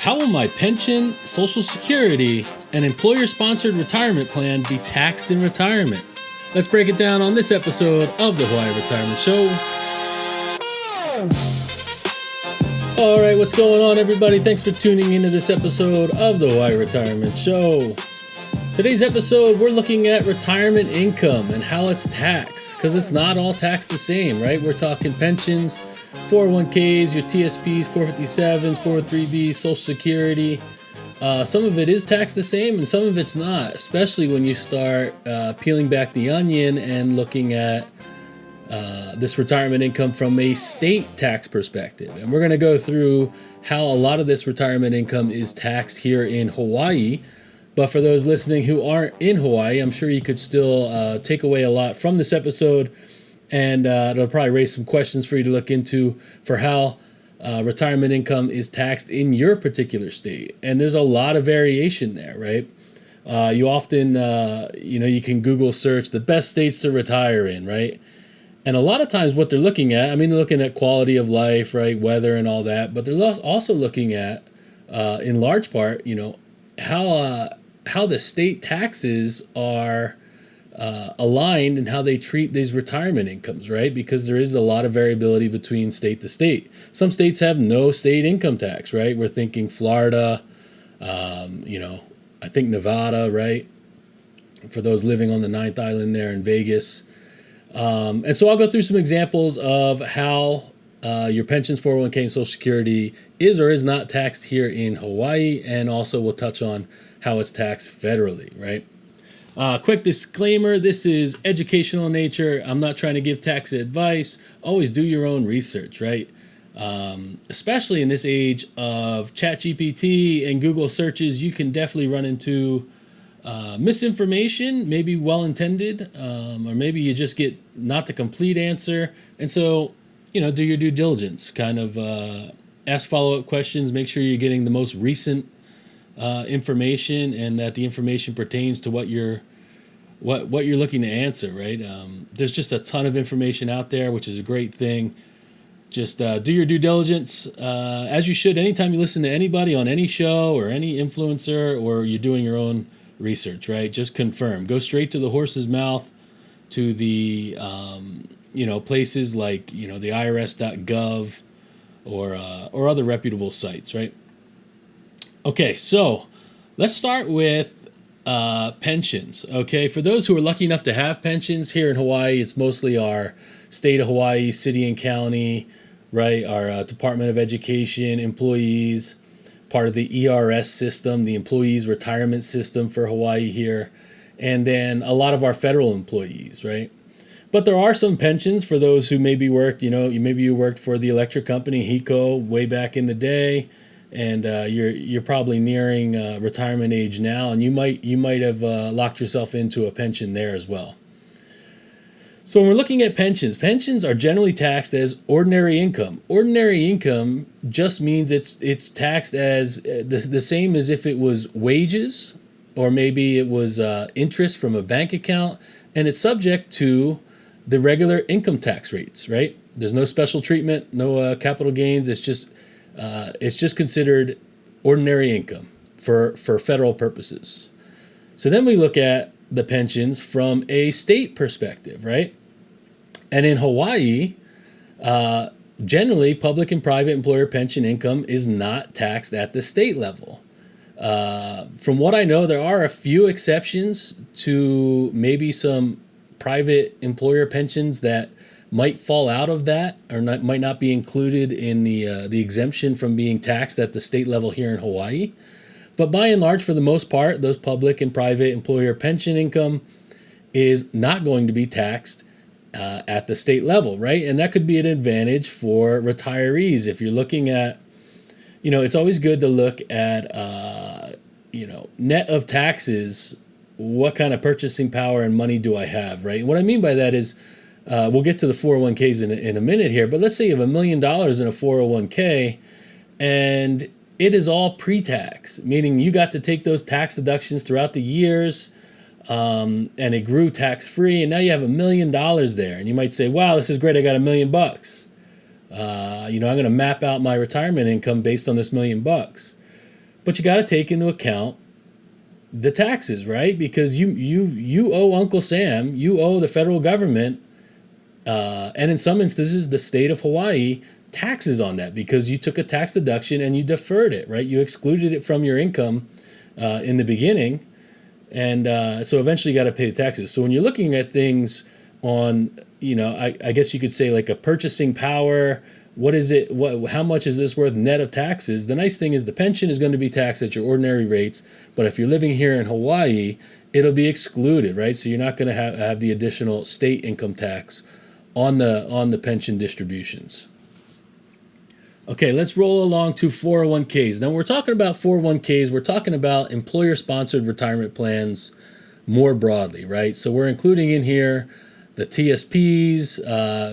How will my pension, Social Security, and employer-sponsored retirement plan be taxed in retirement? Let's break it down on this episode of the Hawaii Retirement Show. All right, what's going on, everybody? Thanks for tuning into this episode of the Hawaii Retirement Show. Today's episode, we're looking at retirement income and how it's taxed, because it's not all taxed the same, right? We're talking pensions, 401ks, your TSPs, 457s, 403bs, Social Security. Some of it is taxed the same and some of it's not, especially when you start peeling back the onion and looking at this retirement income from a state tax perspective. And we're going to go through how a lot of this retirement income is taxed here in Hawaii. But for those listening who aren't in Hawaii, I'm sure you could still take away a lot from this episode. And it'll probably raise some questions for you to look into for how retirement income is taxed in your particular state. And there's a lot of variation there, right? You often, you can Google search the best states to retire in, right? And a lot of times what they're looking at, they're looking at quality of life, right? Weather and all that. But they're also looking at, in large part, how the state taxes are aligned and how they treat these retirement incomes, right? Because there is a lot of variability between state to state. Some states have no state income tax, right? We're thinking Florida, I think Nevada, right? For those living on the 9th Island there in Vegas. And so I'll go through some examples of how your pensions, 401k, and Social Security is or is not taxed here in Hawaii. And also we'll touch on how it's taxed federally, right? Quick disclaimer, this is educational in nature. I'm not trying to give tax advice. Always do your own research, right? Especially in this age of ChatGPT and Google searches, you can definitely run into misinformation, maybe well-intended, or maybe you just get not the complete answer. And so, do your due diligence, kind of ask follow-up questions, make sure you're getting the most recent information and that the information pertains to what you're looking to answer, right? There's just a ton of information out there, which is a great thing. Just do your due diligence as you should anytime you listen to anybody on any show or any influencer or you're doing your own research, right? Just confirm. Go straight to the horse's mouth, to the places like the IRS.gov or other reputable sites, right? Okay, so let's start with pensions. Okay, for those who are lucky enough to have pensions here in Hawaii, it's mostly our state of Hawaii, city and county, right? Our Department of Education employees, part of the ERS system, the Employees Retirement System for Hawaii here, and then a lot of our federal employees, right? But there are some pensions for those who maybe worked, maybe you worked for the electric company HECO way back in the day, and you're probably nearing retirement age now, and you might have locked yourself into a pension there as well. So when we're looking at pensions are generally taxed as ordinary income. Ordinary income just means it's taxed as the same as if it was wages, or maybe it was interest from a bank account, and it's subject to the regular income tax rates, right? There's no special treatment, no capital gains. It's just considered ordinary income for federal purposes. So then we look at the pensions from a state perspective, right? And in Hawaii, generally, public and private employer pension income is not taxed at the state level. From what I know, there are a few exceptions to maybe some private employer pensions that might fall out of that or might not be included in the exemption from being taxed at the state level here in Hawaii. But by and large, for the most part, those public and private employer pension income is not going to be taxed at the state level, right? And that could be an advantage for retirees. If you're looking at, it's always good to look at, net of taxes, what kind of purchasing power and money do I have, right? And what I mean by that is, we'll get to the 401ks in a minute here, but let's say you have $1 million in a 401k and it is all pre-tax, meaning you got to take those tax deductions throughout the years, and it grew tax-free, and now you have $1 million there. And you might say, wow, this is great, I got $1 million. I'm going to map out my retirement income based on this $1 million. But you got to take into account the taxes, right? Because you owe Uncle Sam, you owe the federal government, and in some instances the state of Hawaii, taxes on that because you took a tax deduction and you deferred it, right? You excluded it from your income in the beginning, and so eventually you got to pay the taxes. So when you're looking at things on, I guess you could say like a purchasing power. What is it? How much is this worth net of taxes? The nice thing is the pension is going to be taxed at your ordinary rates, but if you're living here in Hawaii, it'll be excluded, right? So you're not going to have the additional state income tax on the pension distributions. Okay, let's roll along to 401ks. Now we're talking about 401ks. We're talking about employer-sponsored retirement plans more broadly, right? So we're including in here the TSPs,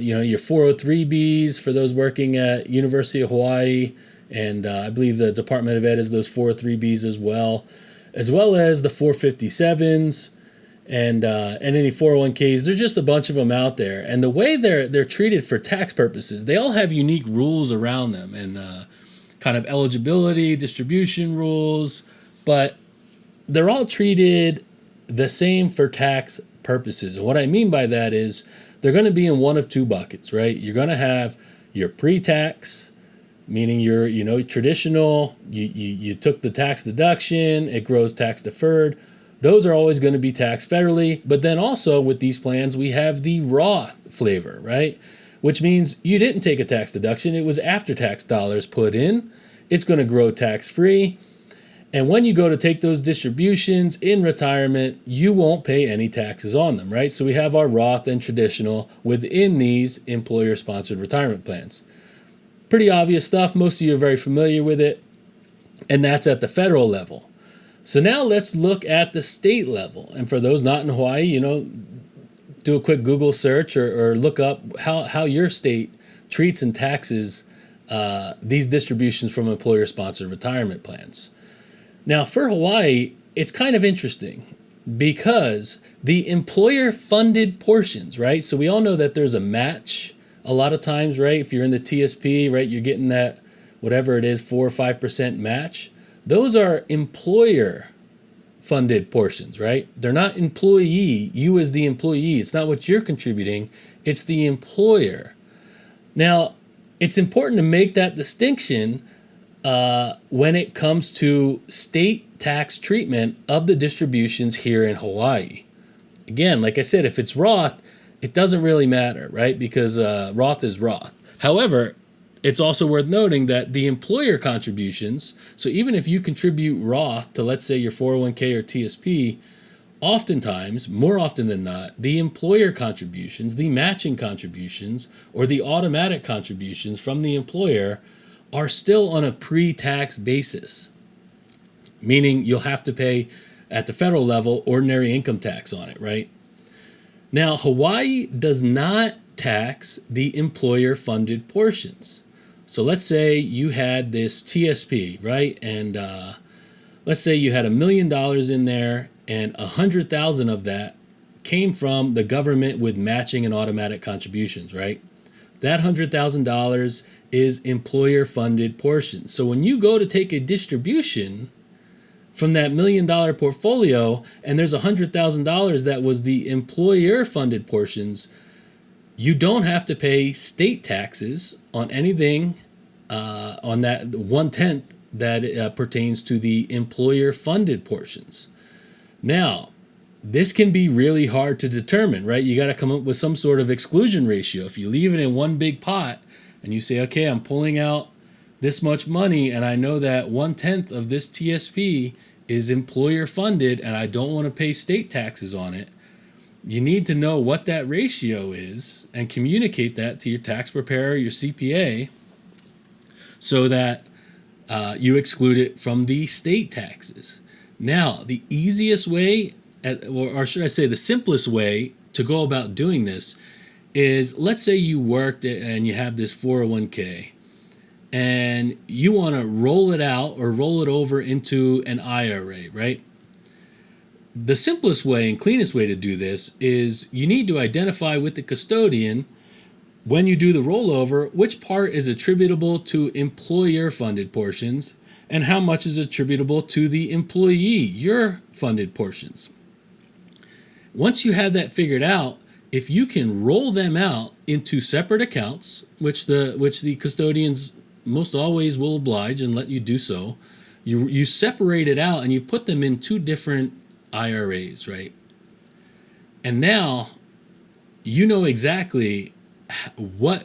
your 403Bs for those working at University of Hawaii, and I believe the Department of Ed is those 403Bs as well as the 457s and any 401ks. There's just a bunch of them out there, and the way they're treated for tax purposes, they all have unique rules around them and kind of eligibility, distribution rules, but they're all treated the same for tax purposes. And what I mean by that is they're going to be in one of two buckets, right? You're going to have your pre-tax, meaning you're traditional, you took the tax deduction, it grows tax deferred. Those are always going to be taxed federally. But then also with these plans, we have the Roth flavor, right? Which means you didn't take a tax deduction. It was after-tax dollars put in. It's going to grow tax-free. And when you go to take those distributions in retirement, you won't pay any taxes on them, right? So we have our Roth and traditional within these employer-sponsored retirement plans. Pretty obvious stuff. Most of you are very familiar with it. And that's at the federal level. So now let's look at the state level. And for those not in Hawaii, do a quick Google search or look up how your state treats and taxes these distributions from employer-sponsored retirement plans. Now, for Hawaii, it's kind of interesting because the employer-funded portions, right? So we all know that there's a match a lot of times, right? If you're in the TSP, right, you're getting that, whatever it is, 4 or 5% match. Those are employer-funded portions, right? They're not employee. You as the employee. It's not what you're contributing. It's the employer. Now, it's important to make that distinction when it comes to state tax treatment of the distributions here in Hawaii. Again, like I said, if it's Roth, it doesn't really matter, right? Because Roth is Roth. However, it's also worth noting that the employer contributions, so even if you contribute Roth to, let's say, your 401k or TSP, oftentimes, more often than not, the employer contributions, the matching contributions, or the automatic contributions from the employer are still on a pre-tax basis, meaning you'll have to pay at the federal level ordinary income tax on it, right? Now, Hawaii does not tax the employer-funded portions. So let's say you had this TSP, right? And let's say you had $1 million in there and 100,000 of that came from the government with matching and automatic contributions, right? That $100,000 is employer-funded portion. So when you go to take a distribution from that $1 million portfolio and there's $100,000 that was the employer-funded portions, you don't have to pay state taxes on anything on that 1/10 that pertains to the employer-funded portions. Now, this can be really hard to determine, right? You got to come up with some sort of exclusion ratio. If you leave it in one big pot and you say, okay, I'm pulling out this much money and I know that 1/10 of this TSP is employer funded and I don't want to pay state taxes on it, you need to know what that ratio is and communicate that to your tax preparer, your CPA, so that you exclude it from the state taxes. Now, the easiest way, or should I say the simplest way to go about doing this is, let's say you worked and you have this 401k and you want to roll it out or roll it over into an IRA, right? The simplest way and cleanest way to do this is you need to identify with the custodian when you do the rollover which part is attributable to employer-funded portions and how much is attributable to the employee, your funded portions. Once you have that figured out, if you can roll them out into separate accounts, which the custodians most always will oblige and let you do so, you separate it out and you put them in two different IRAs, right? And now you know exactly what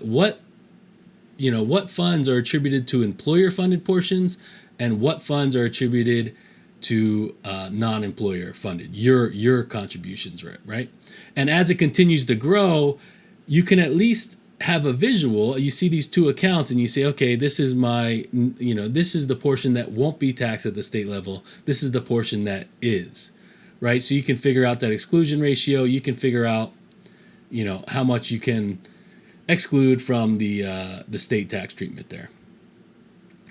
funds are attributed to employer funded portions and what funds are attributed to non-employer funded, your contributions, right? And as it continues to grow, you can at least have a visual. You see these two accounts and you say, okay, this is this is the portion that won't be taxed at the state level. This is the portion that is, right? So you can figure out that exclusion ratio. You can figure out, how much you can exclude from the state tax treatment there.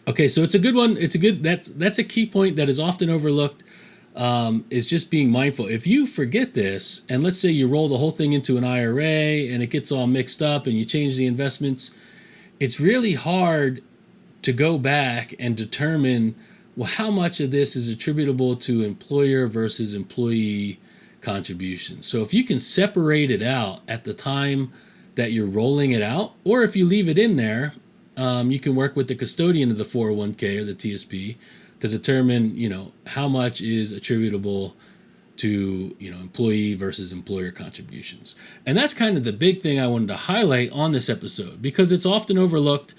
Okay, so it's a good one. That's a key point that is often overlooked, is just being mindful. If you forget this, and let's say you roll the whole thing into an IRA and it gets all mixed up and you change the investments, it's really hard to go back and determine, well, how much of this is attributable to employer versus employee contributions. So if you can separate it out at the time that you're rolling it out, or if you leave it in there, you can work with the custodian of the 401k or the TSP to determine, how much is attributable to, employee versus employer contributions. And that's kind of the big thing I wanted to highlight on this episode because it's often overlooked.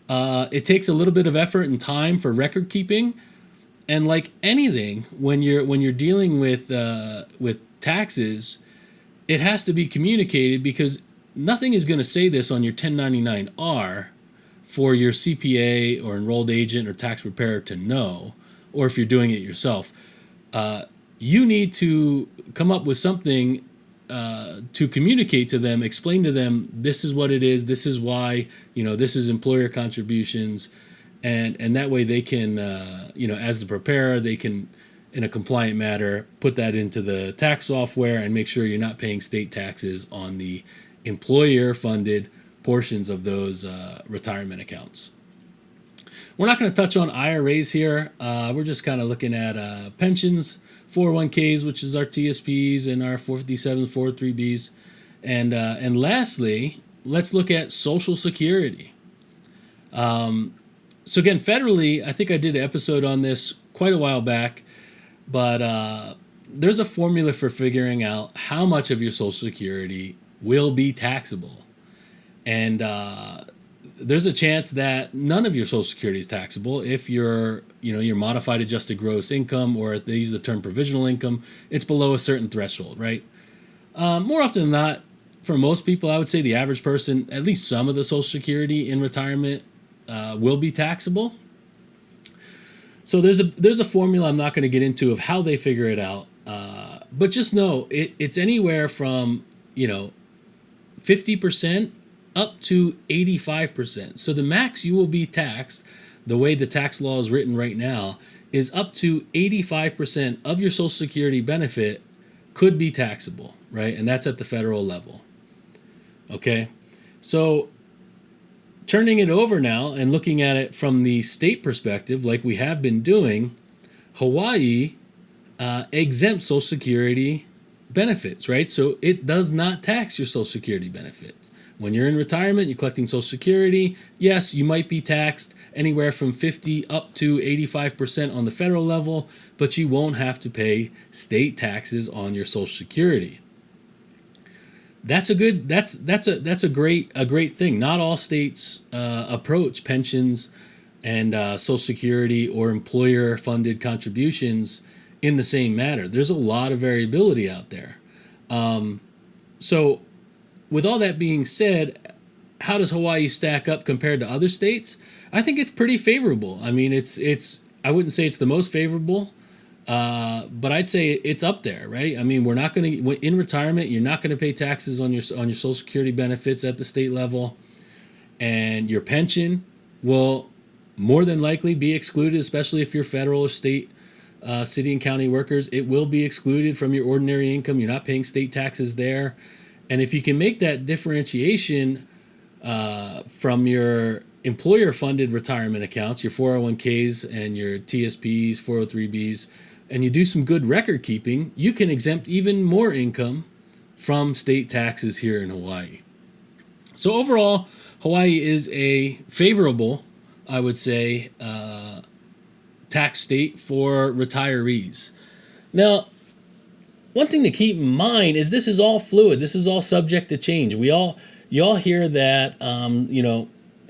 It takes a little bit of effort and time for record keeping. And like anything, when you're dealing with taxes, it has to be communicated because nothing is going to say this on your 1099-R for your CPA or enrolled agent or tax preparer to know, or if you're doing it yourself. You need to come up with something to communicate to them, explain to them, this is what it is, this is why, this is employer contributions, and that way they can, as the preparer, they can, in a compliant manner, put that into the tax software and make sure you're not paying state taxes on the employer-funded portions of those retirement accounts. We're not going to touch on IRAs here. We're just kind of looking at pensions, 401ks, which is our TSPs, and our 457s, 403bs. And lastly, let's look at Social Security. So again, federally, I think I did an episode on this quite a while back, but there's a formula for figuring out how much of your Social Security will be taxable. And there's a chance that none of your Social Security is taxable if your modified adjusted gross income, or they use the term provisional income, it's below a certain threshold, right? More often than not, for most people, I would say the average person, at least some of the Social Security in retirement will be taxable. So there's a formula I'm not going to get into of how they figure it out, but just know it's anywhere from 50% up to 85%. So the max you will be taxed, the way the tax law is written right now, is up to 85% of your Social Security benefit could be taxable, right? And that's at the federal level. Okay, so turning it over now and looking at it from the state perspective, like we have been doing, Hawaii exempts Social Security benefits, right? So it does not tax your Social Security benefits. When you're in retirement, you're collecting Social Security. Yes, you might be taxed anywhere from 50 up to 85% on the federal level, but you won't have to pay state taxes on your Social Security. That's a great thing. Not all states approach pensions and Social Security or employer-funded contributions in the same manner. There's a lot of variability out there. So with all that being said, how does Hawaii stack up compared to other states? I think it's pretty favorable. I mean, it's I wouldn't say it's the most favorable, but I'd say it's up there, right? I mean, we're not going to, in retirement, you're not going to pay taxes on your Social Security benefits at the state level, and your pension will more than likely be excluded, especially if you're federal or state, city and county workers. It will be excluded from your ordinary income. You're not paying state taxes there. And if you can make that differentiation from your employer-funded retirement accounts, your 401ks and your TSPs, 403bs, and you do some good record keeping, you can exempt even more income from state taxes here in Hawaii. So overall, Hawaii is a favorable, I would say, tax state for retirees. Now, one thing to keep in mind is this is all fluid. This is all subject to change. You all hear that,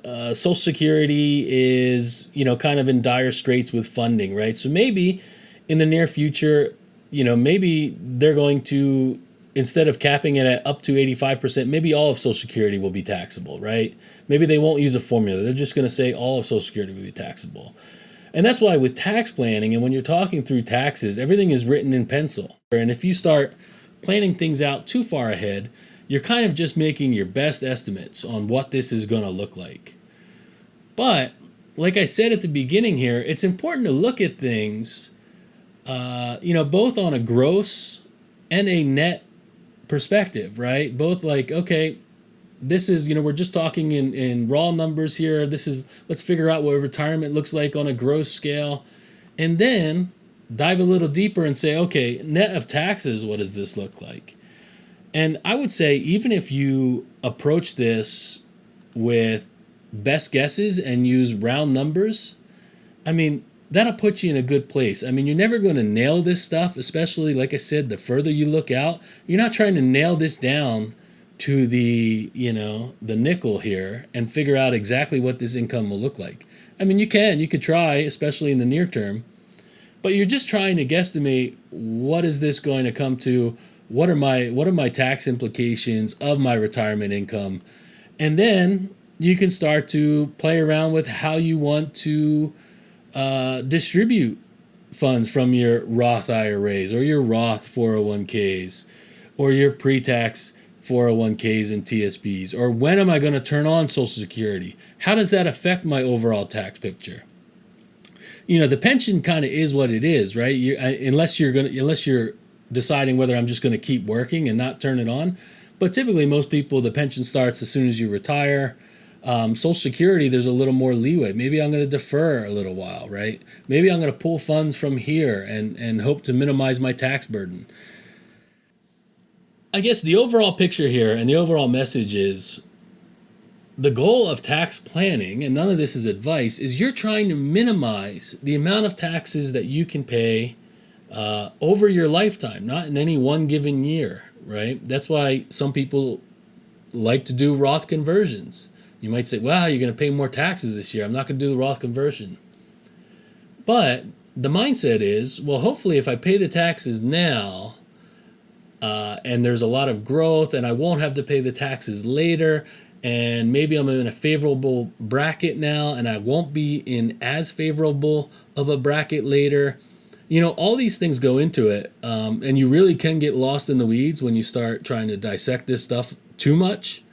Social Security is, kind of in dire straits with funding, right? So maybe in the near future, maybe they're going to, instead of capping it at up to 85%, maybe all of Social Security will be taxable, right? Maybe they won't use a formula. They're just going to say all of Social Security will be taxable. And that's why with tax planning and when you're talking through taxes, everything is written in pencil. And if you start planning things out too far ahead, you're kind of just making your best estimates on what this is going to look like. But like I said at the beginning here, it's important to look at things, both on a gross and a net perspective, right? Both like, okay, this is, we're just talking in raw numbers here. Let's figure out what retirement looks like on a gross scale. And then dive a little deeper and say, okay, net of taxes, what does this look like? And I would say even if you approach this with best guesses and use round numbers, that'll put you in a good place. You're never going to nail this stuff, especially, like I said, the further you look out. You're not trying to nail this down to the nickel here and figure out exactly what this income will look like. You could try, especially in the near term, but you're just trying to guesstimate what is this going to come to, what are my tax implications of my retirement income, and then you can start to play around with how you want to distribute funds from your Roth IRAs or your Roth 401ks or your pre-tax 401ks and TSPs, or when am I going to turn on Social Security? How does that affect my overall tax picture? The pension kind of is what it is, right? Unless you're deciding whether I'm just going to keep working and not turn it on. But typically most people, the pension starts as soon as you retire. Social Security, there's a little more leeway. Maybe I'm going to defer a little while, right? Maybe I'm going to pull funds from here and hope to minimize my tax burden. I guess the overall picture here and the overall message is the goal of tax planning, and none of this is advice, is you're trying to minimize the amount of taxes that you can pay over your lifetime, not in any one given year, right? That's why some people like to do Roth conversions. You might say, wow, you're going to pay more taxes this year. I'm not going to do the Roth conversion. But the mindset is, well, hopefully if I pay the taxes now and there's a lot of growth and I won't have to pay the taxes later, and maybe I'm in a favorable bracket now and I won't be in as favorable of a bracket later. All these things go into it, and you really can get lost in the weeds when you start trying to dissect this stuff too much.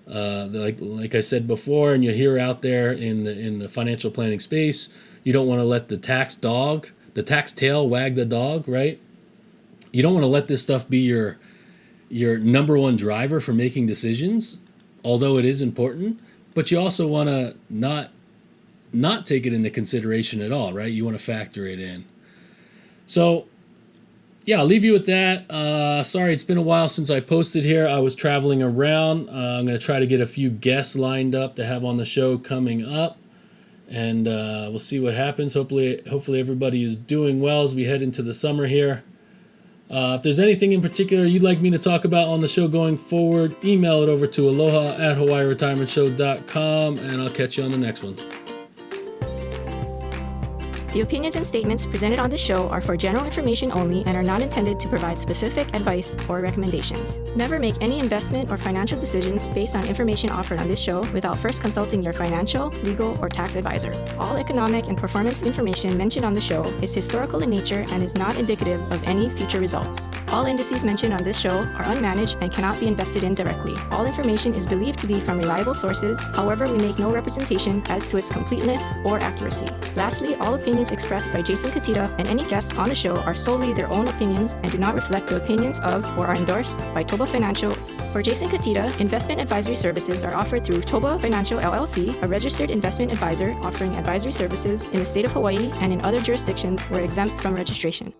Like I said before, and you hear out there in the financial planning space, you don't want to let the tax tail wag the dog, right? You don't want to let this stuff be your number one driver for making decisions, although it is important. But you also want to not take it into consideration at all, right? You want to factor it in. So, yeah, I'll leave you with that. Sorry, it's been a while since I posted here. I was traveling around. I'm going to try to get a few guests lined up to have on the show coming up, and we'll see what happens. Hopefully everybody is doing well as we head into the summer here. If there's anything in particular you'd like me to talk about on the show going forward, email it over to aloha@hawaiiretirementshow.com, and I'll catch you on the next one. The opinions and statements presented on this show are for general information only and are not intended to provide specific advice or recommendations. Never make any investment or financial decisions based on information offered on this show without first consulting your financial, legal, or tax advisor. All economic and performance information mentioned on the show is historical in nature and is not indicative of any future results. All indices mentioned on this show are unmanaged and cannot be invested in directly. All information is believed to be from reliable sources. However, we make no representation as to its completeness or accuracy. Lastly, all opinions expressed by Jason Katita and any guests on the show are solely their own opinions and do not reflect the opinions of or are endorsed by ToBA ToBA Financial. For Jason Katita, investment advisory services are offered through ToBA Financial LLC, a registered investment advisor offering advisory services in the state of Hawaii and in other jurisdictions where exempt from registration.